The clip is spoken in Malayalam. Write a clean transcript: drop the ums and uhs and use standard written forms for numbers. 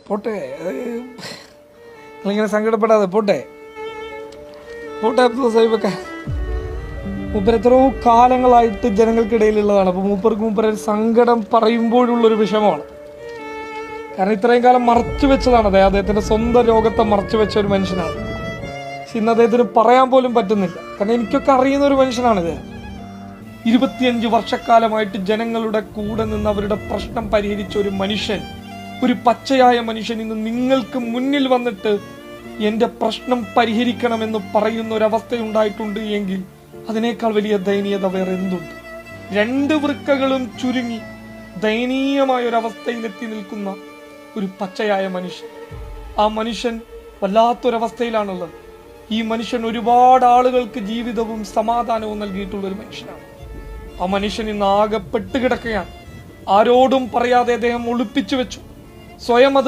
പോട്ടെ, നിങ്ങളിങ്ങനെ സങ്കടപ്പെടാതെ പോട്ടെ അബ്ദുള്ള സാഹിബൊക്കെ. മൂപ്പർ എത്രയോ കാലങ്ങളായിട്ട് ജനങ്ങൾക്കിടയിലുള്ളതാണ്. അപ്പോൾ മൂപ്പർ സങ്കടം പറയുമ്പോഴുള്ളൊരു വിഷമമാണ്. കാരണം ഇത്രയും കാലം മറച്ചു വെച്ചതാണ് അദ്ദേഹത്തിൻ്റെ സ്വന്തം രോഗത്തെ മറച്ചു വെച്ച ഒരു മനുഷ്യനാണ്. പക്ഷെ ഇന്ന് അദ്ദേഹത്തിന് പറയാൻ പോലും പറ്റുന്നില്ല. കാരണം എനിക്കൊക്കെ അറിയുന്ന ഒരു മനുഷ്യനാണിത്. 25 വർഷക്കാലമായിട്ട് ജനങ്ങളുടെ കൂടെ നിന്ന് അവരുടെ പ്രശ്നം പരിഹരിച്ച ഒരു മനുഷ്യൻ, ഒരു പച്ചയായ മനുഷ്യൻ ഇന്ന് നിങ്ങൾക്ക് മുന്നിൽ വന്നിട്ട് എൻ്റെ പ്രശ്നം പരിഹരിക്കണമെന്ന് പറയുന്ന ഒരവസ്ഥയുണ്ടായിട്ടുണ്ട് എങ്കിൽ അതിനേക്കാൾ വലിയ ദയനീയത വേറെ എന്തുണ്ട്? 2 വൃക്കകളും ചുരുങ്ങി ദയനീയമായ ഒരവസ്ഥയിലെത്തി നിൽക്കുന്ന ഒരു പച്ചയായ മനുഷ്യൻ. ആ മനുഷ്യൻ വല്ലാത്തൊരവസ്ഥയിലാണുള്ളത്. ഈ മനുഷ്യൻ ഒരുപാട് ആളുകൾക്ക് ജീവിതവും സമാധാനവും നൽകിയിട്ടുള്ള ഒരു മനുഷ്യനാണ്. ആ മനുഷ്യൻ ഇന്ന് ആകെ പെട്ടുകിടക്കുകയാണ്. ആരോടും പറയാതെ അദ്ദേഹം ഒളിപ്പിച്ചു വെച്ചു. സ്വയം അത്